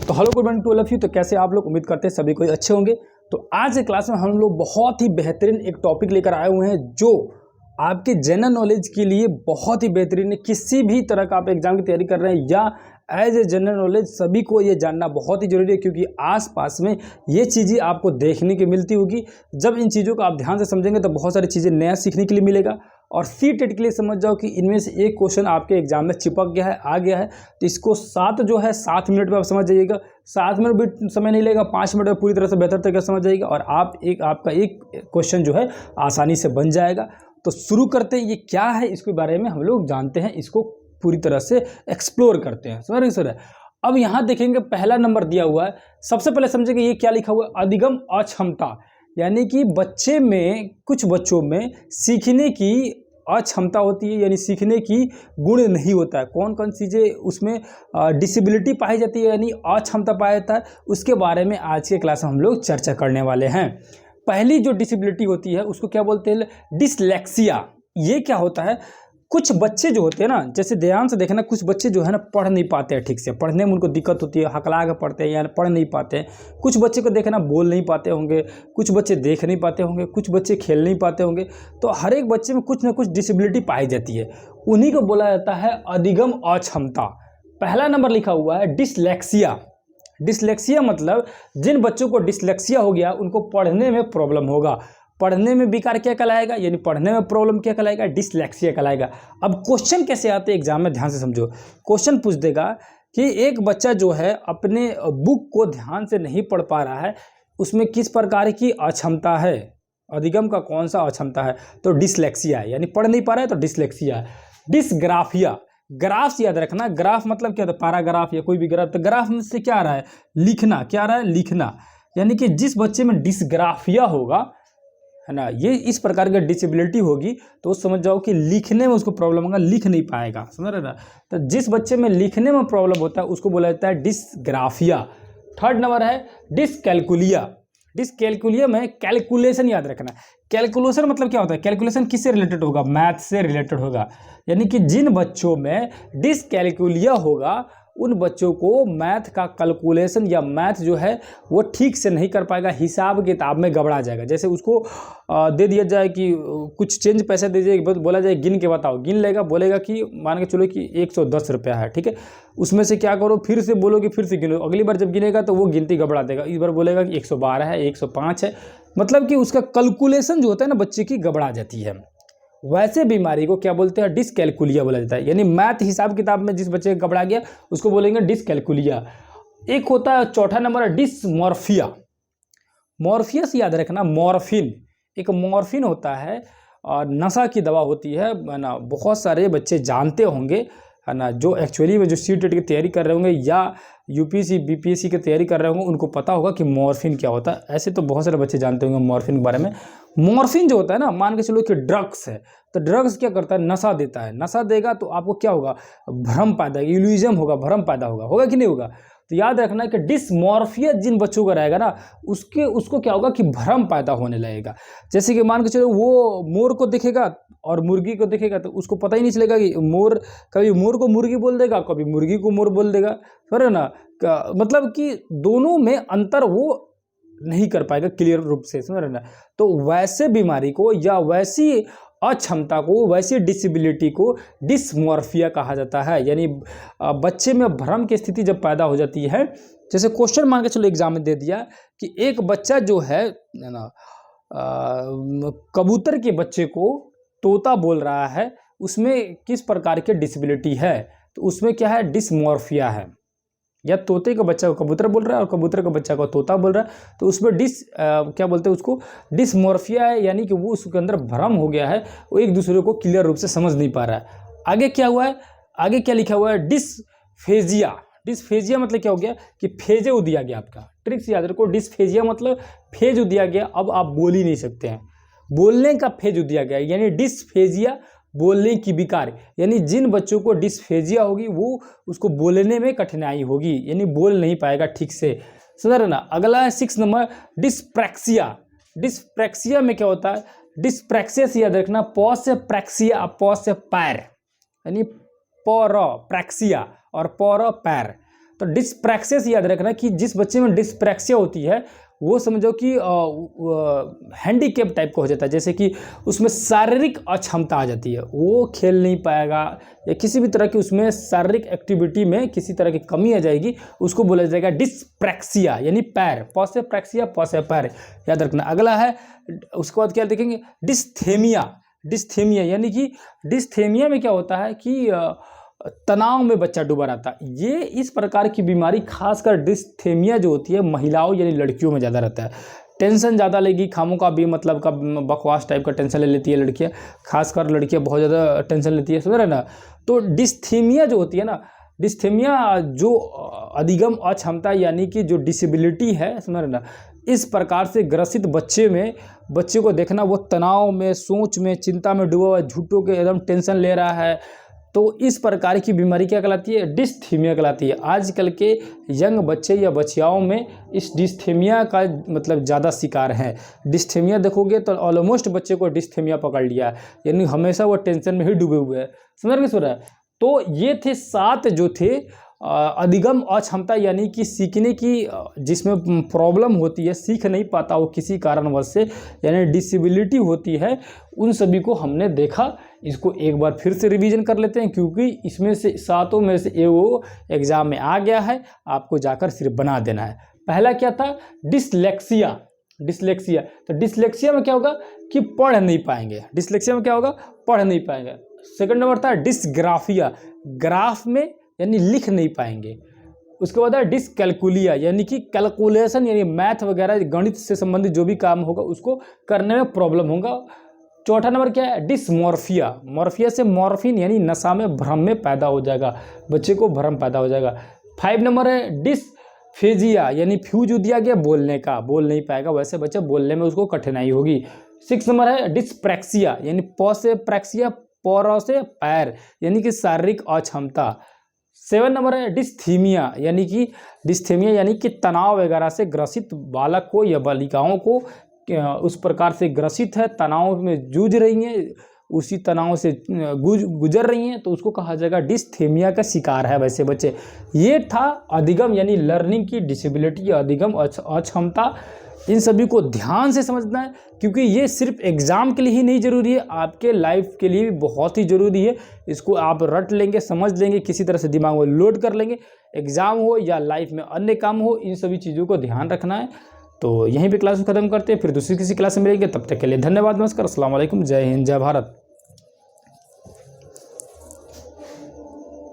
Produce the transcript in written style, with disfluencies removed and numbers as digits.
तो hello good morning to all of you. तो कैसे आप लोग, उम्मीद करते हैं सभी कोई अच्छे होंगे। तो आज के क्लास में हम लोग बहुत ही बेहतरीन एक टॉपिक लेकर आए हुए हैं जो आपके जनरल नॉलेज के लिए बहुत ही बेहतरीन है। किसी भी तरह का आप एग्जाम की तैयारी कर रहे हैं या एज ए जनरल नॉलेज, सभी को ये जानना बहुत ही जरूरी है, क्योंकि आसपास में ये चीज़ें आपको देखने की मिलती होगी। जब इन चीज़ों को आप ध्यान से समझेंगे तो बहुत सारी चीज़ें नया सीखने के लिए मिलेगा। और सी-टेट के लिए समझ जाओ कि इनमें से एक क्वेश्चन आपके एग्जाम में चिपक गया है, आ गया है, तो इसको 7 मिनट में आप समझ जाइएगा। 7 मिनट भी समय नहीं लगेगा, 5 मिनट में पूरी तरह से बेहतर तरीके से समझ जाइएगा और आपका एक क्वेश्चन जो है आसानी से बन जाएगा। तो शुरू करते हैं। ये क्या है, इसके बारे में हम लोग जानते हैं, इसको पूरी तरह से एक्सप्लोर करते हैं। समझ रहे सर? अब यहाँ देखेंगे पहला नंबर दिया हुआ है। सबसे पहले समझेंगे ये क्या लिखा हुआ है, अधिगम अक्षमता। यानी कि बच्चे में, कुछ बच्चों में सीखने की अक्षमता होती है, यानी सीखने की गुण नहीं होता है। कौन कौन चीज़ें उसमें डिसेबिलिटी पाई जाती है, यानी अक्षमता पाया जाता है, उसके बारे में आज के क्लास में हम लोग चर्चा करने वाले हैं। पहली जो डिसेबिलिटी होती है उसको क्या बोलते हैं, डिसलेक्सिया। ये क्या होता है, कुछ बच्चे जो होते हैं ना, जैसे ध्यान से देखना, कुछ बच्चे जो है ना पढ़ नहीं पाते हैं ठीक से, पढ़ने में उनको दिक्कत होती है, हकला के पढ़ते हैं या पढ़ नहीं पाते हैं। कुछ बच्चे को देखना बोल नहीं पाते होंगे, कुछ बच्चे देख नहीं पाते होंगे, कुछ बच्चे खेल नहीं पाते होंगे। तो हर एक बच्चे में कुछ ना कुछ डिसेबिलिटी पाई जाती है, उन्हीं को बोला जाता है अधिगम अक्षमता। पहला नंबर लिखा हुआ है डिसलेक्सिया। डिसलेक्सिया मतलब जिन बच्चों को डिसलेक्सिया हो गया उनको पढ़ने में प्रॉब्लम होगा। पढ़ने में विकार क्या कहलाएगा, यानी पढ़ने में प्रॉब्लम क्या कहलाएगा, डिसलेक्सिया कहलाएगा। अब क्वेश्चन कैसे आते हैं एग्जाम में, ध्यान से समझो। क्वेश्चन पूछ देगा कि एक बच्चा जो है अपने बुक को ध्यान से नहीं पढ़ पा रहा है, उसमें किस प्रकार की अक्षमता है, अधिगम का कौन सा अक्षमता है, तो डिसलेक्सिया है, यानी पढ़ नहीं पा रहा है तो डिसलेक्सिया है। डिसग्राफिया, ग्राफ्स याद रखना, ग्राफ मतलब क्या होता है, पैराग्राफ या कोई भी ग्राफ। तो ग्राफ में से क्या आ रहा है, लिखना। क्या आ रहा है, लिखना। यानी कि जिस बच्चे में डिसग्राफिया होगा, है ना, ये इस प्रकार की डिसेबिलिटी होगी, तो समझ जाओ कि लिखने में उसको प्रॉब्लम होगा, लिख नहीं पाएगा। समझ रहे ना? तो जिस बच्चे में लिखने में प्रॉब्लम होता है उसको बोला जाता है डिसग्राफिया। थर्ड नंबर है डिसकैलकुलिया। डिसकैलकुलिया में कैलकुलेशन याद रखना। कैलकुलेशन मतलब क्या होता है, कैलकुलेशन किससे रिलेटेड होगा, मैथ से रिलेटेड होगा। यानी कि जिन बच्चों में डिसकैलकुलिया होगा उन बच्चों को मैथ का कैलकुलेशन या मैथ जो है वो ठीक से नहीं कर पाएगा, हिसाब किताब में गड़बड़ा जाएगा। जैसे उसको दे दिया जाए कि कुछ चेंज पैसे दे दिए, बोला जाए गिन के बताओ, गिन लेगा, बोलेगा कि मान के चलो कि 110 रुपया है, ठीक है। उसमें से क्या करो, फिर से बोलो कि फिर से गिनो। अगली बार जब गिनेगा तो वो गिनती गड़बड़ा देगा, इस बार बोलेगा कि 112 है, 105 है। मतलब कि उसका कैलकुलेशन जो होता है ना बच्चे की, गड़बड़ा जाती है। वैसे बीमारी को क्या बोलते हैं, डिसकैलकुलिया बोला जाता है। यानी मैथ हिसाब किताब में जिस बच्चे का गड़बड़ा गया उसको बोलेंगे डिसकैलकुलिया। एक होता है चौथा नंबर डिसमॉर्फिया। मॉर्फिया से याद रखना, मॉर्फिन, एक मॉर्फिन होता है और नशा की दवा होती है ना। बहुत सारे बच्चे जानते होंगे, है ना, जो एक्चुअली में जो सी-टेट की तैयारी कर रहे होंगे या यूपीएससी बीपीएससी की तैयारी कर रहे होंगे, उनको पता होगा कि मॉर्फिन क्या होता है। ऐसे तो बहुत सारे बच्चे जानते होंगे मॉर्फिन के बारे में। मॉर्फिन जो होता है ना, मान के चलो कि ड्रग्स है, तो ड्रग्स क्या करता है, नशा देता है। नशा देगा तो आपको क्या होगा, भ्रम पैदा, इल्यूजन होगा, भ्रम पैदा होगा, होगा कि नहीं होगा। तो याद रखना कि डिसमॉर्फिया जिन बच्चों का रहेगा ना, उसको क्या होगा कि भ्रम पैदा होने लगेगा। जैसे कि मान के चलो वो मोर को देखेगा और मुर्गी को देखेगा तो उसको पता ही नहीं चलेगा कि मोर, कभी मोर को मुर्गी बोल देगा, कभी मुर्गी को मोर बोल देगा, समझ रहे ना। मतलब कि दोनों में अंतर वो नहीं कर पाएगा क्लियर रूप से, समझ रहे ना। तो वैसे बीमारी को या वैसी अक्षमता को, वैसी डिसेबिलिटी को डिसमॉर्फिया कहा जाता है। यानी बच्चे में भ्रम की स्थिति जब पैदा हो जाती है। जैसे क्वेश्चन मान के चलो एग्जाम में दे दिया कि एक बच्चा जो है ना, कबूतर के बच्चे को तोता बोल रहा है, उसमें किस प्रकार की डिसेबिलिटी है, तो उसमें क्या है, डिसमॉर्फिया है। या तोते का बच्चा को कबूतर बोल रहा है और कबूतर का बच्चा को तोता बोल रहा है, तो उसमें क्या बोलते हैं उसको, डिसमॉर्फिया है। यानी कि वो उसके अंदर भ्रम हो गया है, वो एक दूसरे को क्लियर रूप से समझ नहीं पा रहा है। आगे क्या हुआ है, आगे क्या लिखा हुआ है, डिसफेजिया। डिसफेजिया मतलब क्या हो गया कि फेजे हो दिया गया। आपका ट्रिक्स याद रखो, डिसफेजिया मतलब फेज हो दिया गया, अब आप बोल ही नहीं सकते हैं, बोलने का फेज हो दिया गया। यानी डिसफेजिया बोलने की विकार, यानी जिन बच्चों को डिसफेजिया होगी वो उसको बोलने में कठिनाई होगी, यानी बोल नहीं पाएगा ठीक से, समझ रहे ना। अगला है 6 नंबर डिस्प्रैक्सिया। डिस्प्रैक्सिया में क्या होता है, डिस्प्रैक्सिया से याद रखना, पौ से प्रैक्सिया, पौ से पैर, यानी पौर प्रैक्सिया और पौर पैर। तो डिस्प्रैक्सिया से याद रखना कि जिस बच्चे में डिस्प्रैक्सिया होती है वो समझो कि हैंडीकेप टाइप का हो जाता है, जैसे कि उसमें शारीरिक अक्षमता आ जाती है, वो खेल नहीं पाएगा या किसी भी तरह की उसमें शारीरिक एक्टिविटी में किसी तरह की कमी आ जाएगी, उसको बोला जाएगा डिस्प्रैक्सिया, यानी पैर, प से प्रैक्सिया, प से पैर, याद रखना। अगला है, उसके बाद क्या देखेंगे, डिस्थेमिया। डिस्थेमिया यानी कि डिस्थेमिया में क्या होता है कि तनाव में बच्चा डूबा रहता है। ये इस प्रकार की बीमारी खासकर डिस्थेमिया जो होती है महिलाओं यानी लड़कियों में ज़्यादा रहता है। टेंशन ज़्यादा लेगी, खामों का भी मतलब का बकवास टाइप का टेंशन ले लेती है लड़कियां, खासकर लड़कियां बहुत ज़्यादा टेंशन लेती है, समझ रहे ना। तो डिस्थेमिया जो होती है ना, डिस्थेमिया जो अधिगम अक्षमता यानी कि जो डिसेबिलिटी है, समझ रहे ना, इस प्रकार से ग्रसित बच्चे को देखना वो तनाव में, सोच में, चिंता में डूबा हुआ, झूठों के एकदम टेंशन ले रहा है, तो इस प्रकार की बीमारी क्या कहलाती है, डिस्थेमिया कहलाती है। आजकल के यंग बच्चे या बच्चियाओं में इस डिस्थेमिया का मतलब ज़्यादा शिकार हैं। डिस्थेमिया देखोगे तो ऑलमोस्ट बच्चे को डिस्थेमिया पकड़ लिया है, यानी हमेशा वो टेंशन में ही डूबे हुए हैं, समझ में सुन रहा है। तो ये थे 7 जो थे अधिगम अक्षमता यानी कि सीखने की जिसमें प्रॉब्लम होती है, सीख नहीं पाता वो किसी कारणवश से, यानी डिसेबिलिटी होती है, उन सभी को हमने देखा। इसको एक बार फिर से रिवीजन कर लेते हैं क्योंकि इसमें से 7 में से वो एग्जाम में आ गया है, आपको जाकर सिर्फ बना देना है। पहला क्या था, डिसलेक्सिया। डिसलेक्सिया, तो डिसलेक्सिया में क्या होगा कि पढ़ नहीं पाएंगे। डिसलेक्सिया में क्या होगा, पढ़ नहीं पाएंगे। सेकंड नंबर था डिसग्राफिया, ग्राफ में यानी लिख नहीं पाएंगे। उसके बाद है डिसकैलकुलिया, यानी कि कैलकुलेशन यानी मैथ वगैरह गणित से संबंधित जो भी काम होगा उसको करने में प्रॉब्लम होगा। चौथा नंबर क्या है, डिसमॉर्फिया। मॉर्फिया से मॉर्फिन यानी नशा में, भ्रम में पैदा हो जाएगा, बच्चे को भ्रम पैदा हो जाएगा। 5 नंबर है डिसफेजिया, यानी फ्यूज दिया गया बोलने का, बोल नहीं पाएगा, वैसे बच्चा बोलने में उसको कठिनाई होगी। 6 नंबर है डिसप्रैक्सिया, यानी प से प्रैक्सिया, पैर से पैर, यानी कि शारीरिक अक्षमता। 7 नंबर है डिस्थीमिया, यानी कि तनाव वगैरह से ग्रसित बालक को या बालिकाओं को उस प्रकार से ग्रसित है, तनाव में जूझ रही हैं, उसी तनाव से गुजर रही हैं, तो उसको कहा जाएगा डिस्थीमिया का शिकार है वैसे बच्चे। ये था अधिगम यानी लर्निंग की डिसेबिलिटी, अधिगम अक्षमता। इन सभी को ध्यान से समझना है क्योंकि ये सिर्फ एग्ज़ाम के लिए ही नहीं ज़रूरी है, आपके लाइफ के लिए भी बहुत ही ज़रूरी है। इसको आप रट लेंगे, समझ लेंगे, किसी तरह से दिमाग में लोड कर लेंगे, एग्ज़ाम हो या लाइफ में अन्य काम हो, इन सभी चीज़ों को ध्यान रखना है। तो यहीं पे क्लास खत्म करते हैं, फिर दूसरी किसी क्लास में मिलेंगे। तब तक के लिए धन्यवाद, नमस्कार, अस्सलाम वालेकुम, जय हिंद, जय भारत।